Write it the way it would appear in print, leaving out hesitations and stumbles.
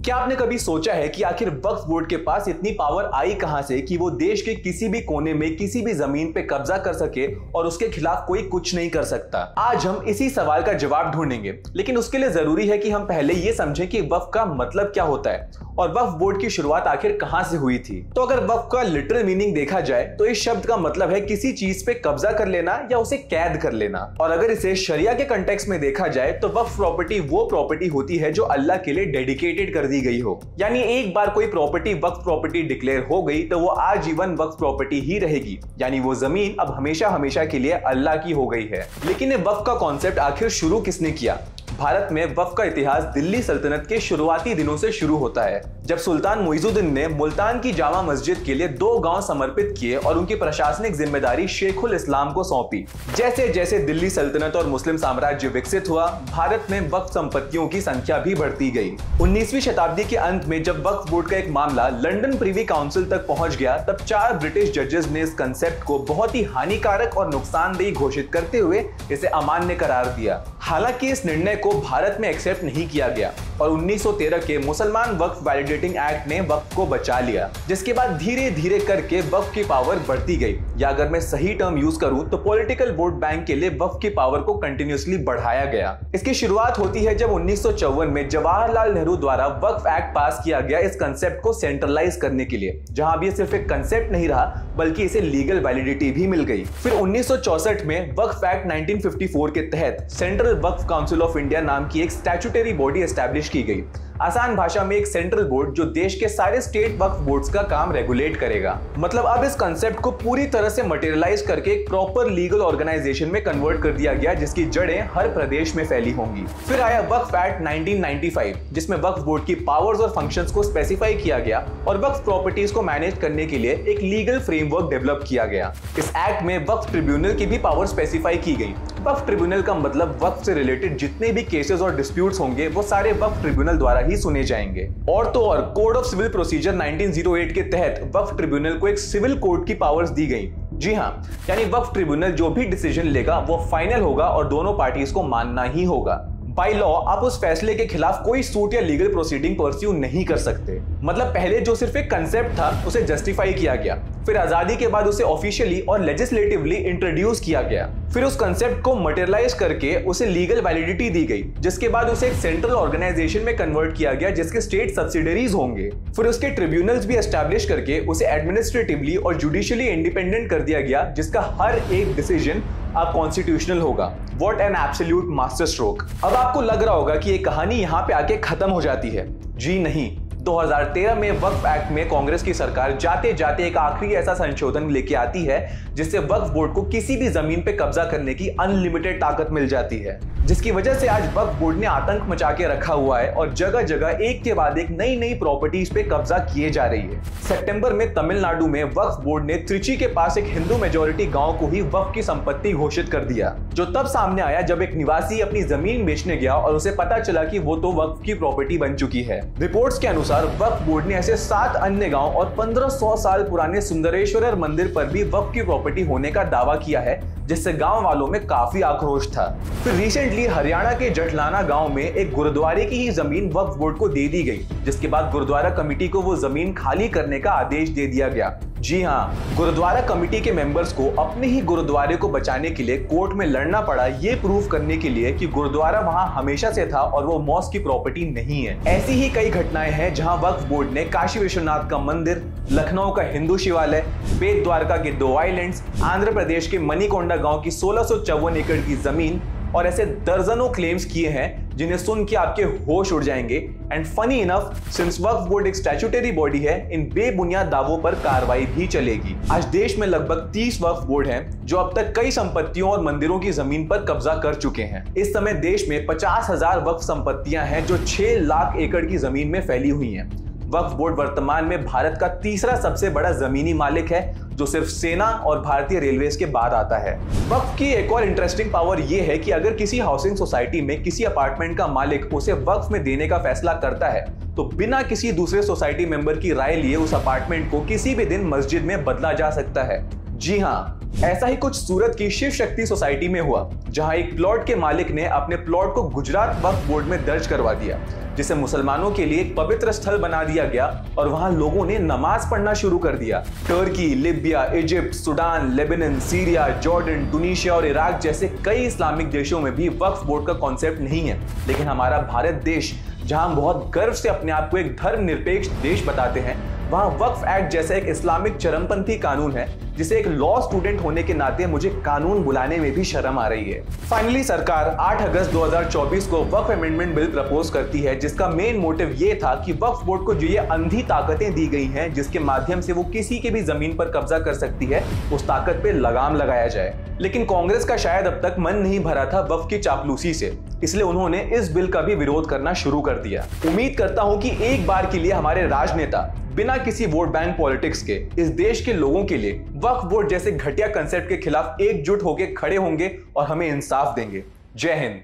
क्या आपने कभी सोचा है कि आखिर वक्फ बोर्ड के पास इतनी पावर आई कहां से कि वो देश के किसी भी कोने में किसी भी जमीन पे कब्जा कर सके और उसके खिलाफ कोई कुछ नहीं कर सकता? आज हम इसी सवाल का जवाब ढूंढेंगे, लेकिन उसके लिए जरूरी है कि हम पहले ये समझें कि वक्फ का मतलब क्या होता है और वक्फ बोर्ड की शुरुआत आखिर कहां से हुई थी। तो अगर वक्फ का लिटरल मीनिंग देखा जाए तो इस शब्द का मतलब है किसी चीज पे कब्जा कर लेना या उसे कैद कर लेना। और अगर इसे शरिया के कंटेक्स्ट में देखा जाए तो वक्फ प्रॉपर्टी वो प्रॉपर्टी होती है जो अल्लाह के लिए डेडिकेटेड कर दी गई हो। यानी एक बार कोई प्रॉपर्टी वक्फ प्रॉपर्टी डिक्लेयर हो गई तो वो आजीवन वक्फ प्रॉपर्टी ही रहेगी, यानी वो जमीन अब हमेशा हमेशा के लिए अल्लाह की हो गई है। लेकिन ये वक्फ का कॉन्सेप्ट आखिर शुरू किसने किया? भारत में वक्फ का इतिहास दिल्ली सल्तनत के शुरुआती दिनों से शुरू होता है, जब सुल्तान मुइजुद्दीन ने मुल्तान की जामा मस्जिद के लिए 2 गांव समर्पित किए और उनकी प्रशासनिक जिम्मेदारी शेखुल इस्लाम को सौंपी। जैसे जैसे दिल्ली सल्तनत और मुस्लिम साम्राज्य विकसित हुआ, भारत में वक्फ संपत्तियों की संख्या भी बढ़ती गई। 19वीं शताब्दी के अंत में जब वक्फ बोर्ड का एक मामला लंदन प्रिवी काउंसिल तक पहुंच गया, तब 4 ब्रिटिश जजेस ने इस कंसेप्ट को बहुत ही हानिकारक और नुकसानदेह घोषित करते हुए इसे अमान्य करार दिया। हालांकि इस निर्णय को भारत में एक्सेप्ट नहीं किया गया और 1913 के मुसलमान वक्फ वैलिडेटिंग एक्ट ने वक्फ को बचा लिया, जिसके बाद धीरे धीरे करके वक्फ की पावर बढ़ती गई, या अगर मैं सही टर्म यूज करूं तो पॉलिटिकल वोट बैंक के लिए वक्फ की पावर को कंटिन्यूअसली बढ़ाया गया। इसकी शुरुआत होती है जब 1954 में जवाहरलाल नेहरू द्वारा वक्फ एक्ट पास किया गया इस कंसेप्ट को सेंट्रलाइज करने के लिए, जहां अब ये सिर्फ एक कंसेप्ट नहीं रहा बल्कि इसे लीगल वैलिडिटी भी मिल गई। फिर 1964 में वक्फ एक्ट 1954 के तहत central Waqf council of India नाम की एक स्टैट्यूटरी बॉडी एस्टैब्लिश की गई। आसान भाषा में एक सेंट्रल बोर्ड जो देश के सारे स्टेट वक्फ बोर्ड्स का काम रेगुलेट करेगा। मतलब अब इस कंसेप्ट को पूरी तरह से मटेरियलाइज करके एक प्रॉपर लीगल ऑर्गेनाइजेशन में कन्वर्ट कर दिया गया, जिसकी जड़ें हर प्रदेश में फैली होंगी। फिर आया वक्फ एक्ट 1995, जिसमें वक्फ बोर्ड की पावर्स और फंक्शंस को स्पेसिफाई किया गया और वक्फ प्रॉपर्टीज को मैनेज करने के लिए एक लीगल फ्रेमवर्क डेवलप किया गया। इस एक्ट में वक्फ ट्रिब्यूनल की भी पावर स्पेसिफाई की गई। वक्फ ट्रिब्यूनल का मतलब वक्फ से रिलेटेड जितने भी केसेस और डिस्प्यूट्स होंगे वो सारे वक्फ ट्रिब्यूनल द्वारा ही सुने जाएंगे। और तो और कोड ऑफ सिविल प्रोसीजर 1908 के तहत वक्फ ट्रिब्यूनल को एक सिविल कोर्ट की पावर्स दी गई। जी हां, यानी वक्फ ट्रिब्यूनल जो भी डिसीजन लेगा वो फाइनल होगा और दोनों पार्टीज को मानना ही होगा। बाय लॉ आप उस फैसले के खिलाफ कोई सूट या लीगल प्रोसीडिंग परस्यू नहीं कर सकते। मतलब पहले जो सिर्फ एक कंसेप्ट था उसे जस्टिफाई किया गया, फिर आजादी के बाद उसे ऑफिशियली और लेजिस्लेटिवली इंट्रोड्यूस किया गया, फिर उस कंसेप्ट को मटेरियलाइज करके उसे लीगल वैलिडिटी दी गई, जिसके बाद उसे एक सेंट्रल ऑर्गेनाइजेशन में कन्वर्ट किया गया जिसके स्टेट सब्सिडरीज होंगे। फिर उसके ट्रिब्यूनल्स भी एस्टैब्लिश करके उसे एडमिनिस्ट्रेटिवली और जुडिशियली इंडिपेंडेंट कर दिया गया, जिसका हर एक डिसीजन अब कॉन्स्टिट्यूशनल होगा। What an absolute master stroke. अब आपको लग रहा होगा कि ये कहानी यहाँ पे आके खत्म हो जाती है। जी नहीं, 2013 में वक्फ एक्ट में कांग्रेस की सरकार जाते जाते एक आखिरी ऐसा संशोधन लेके आती है जिससे वक्फ बोर्ड को किसी भी जमीन पे कब्जा करने की अनलिमिटेड ताकत मिल जाती है, जिसकी वजह से आज वक्फ बोर्ड ने आतंक मचा के रखा हुआ है और जगह जगह एक के बाद एक नई नई प्रॉपर्टीज पे कब्जा किए जा रही है। सितंबर में तमिलनाडु में वक्फ बोर्ड ने त्रिची के पास एक हिंदू मेजोरिटी गांव को ही वक्फ की संपत्ति घोषित कर दिया, जो तब सामने आया जब एक निवासी अपनी जमीन बेचने गया और उसे पता चला कि वो तो वक्फ की प्रॉपर्टी बन चुकी है। रिपोर्ट्स के अनुसार वक्फ बोर्ड ने ऐसे 7 अन्य गांव और 1500 साल पुराने सुंदरेश्वर मंदिर पर भी वक्फ की प्रॉपर्टी होने का दावा किया है, जिससे गांव वालों में काफी आक्रोश था। फिर रिसेंटली हरियाणा के जटलाना गांव में एक गुरुद्वारे की ही जमीन वक्फ बोर्ड को दे दी गई, जिसके बाद गुरुद्वारा कमेटी को वो जमीन खाली करने का आदेश दे दिया गया। जी हां, गुरुद्वारा कमेटी के मेंबर्स को अपने ही गुरुद्वारे को बचाने के लिए कोर्ट में लड़ना पड़ा, ये प्रूव करने के लिए कि गुरुद्वारा वहां हमेशा से था और वो मॉस्क की प्रॉपर्टी नहीं है। ऐसी ही कई घटनाएं हैं जहां वक्फ बोर्ड ने काशी विश्वनाथ का मंदिर, लखनऊ का हिंदू शिवालय, बेट द्वारका के 2 आइलैंड्स, आंध्र प्रदेश के मणिकोंडा गांव की 1654 एकड़ की जमीन और ऐसे दर्जनों क्लेम्स किए हैं जिन्हें सुन के आपके होश उड़ जाएंगे। And funny enough, since Waqf board एक स्टैट्यूटरी बॉडी है, इन बेबुनियाद दावों पर कार्रवाई भी चलेगी। आज देश में लगभग 30 वक्फ बोर्ड हैं जो अब तक कई संपत्तियों और मंदिरों की जमीन पर कब्जा कर चुके हैं। इस समय देश में 50,000 वक्फ संपत्तियां हैं जो 6 लाख एकड़ की जमीन में फैली हुई हैं। वक्फ बोर्ड वर्तमान में भारत का तीसरा सबसे बड़ा जमीनी मालिक है, जो सिर्फ सेना और भारतीय रेलवेज के बाद आता है। वक्फ की एक और इंटरेस्टिंग पावर यह है कि अगर किसी हाउसिंग सोसाइटी में किसी अपार्टमेंट का मालिक उसे वक्फ में देने का फैसला करता है तो बिना किसी दूसरे सोसाइटी मेंबर की राय लिए उस अपार्टमेंट को किसी भी दिन मस्जिद में बदला जा सकता है। जी हाँ, ऐसा ही कुछ सूरत की शिव शक्ति सोसाइटी में हुआ, जहां एक प्लॉट के मालिक ने अपने प्लॉट को गुजरात वक्फ बोर्ड में दर्ज करवा दिया, जिसे मुसलमानों के लिए एक पवित्र स्थल बना दिया गया और वहां लोगों ने नमाज पढ़ना शुरू कर दिया। Turkey, Libya, Egypt, Sudan, Lebanon, Syria, Jordan, टूनीशिया और इराक जैसे कई इस्लामिक देशों में भी वक्फ बोर्ड का कॉन्सेप्ट नहीं है, लेकिन हमारा भारत देश, जहां हम बहुत गर्व से अपने आप को एक धर्मनिरपेक्ष देश बताते हैं, वहां वक्फ एक्ट जैसा एक इस्लामिक चरमपंथी कानून है, जिसे एक लॉ स्टूडेंट होने के नाते मुझे कानून बुलाने में भी शर्म आ रही है। फाइनली सरकार 8 अगस्त 2024 को वक्फ अमेंडमेंट बिल प्रपोज करती है, जिसका मेन मोटिव ये था कि वक्फ बोर्ड को जो ये अंधी ताकतें दी गई हैं, जिसके माध्यम से वो किसी के भी जमीन पर कब्जा कर सकती है, उस ताकत पे लगाम लगाया जाए। लेकिन कांग्रेस का शायद अब तक मन नहीं भरा था वक्फ की चापलूसी से, इसलिए उन्होंने इस बिल का भी विरोध करना शुरू कर दिया। उम्मीद करता हूं कि एक बार के लिए हमारे राजनेता बिना किसी वोट बैंक पॉलिटिक्स के इस देश के लोगों के लिए वक्फ बोर्ड जैसे घटिया कंसेप्ट के खिलाफ एकजुट होकर खड़े होंगे और हमें इंसाफ देंगे। जय हिंद।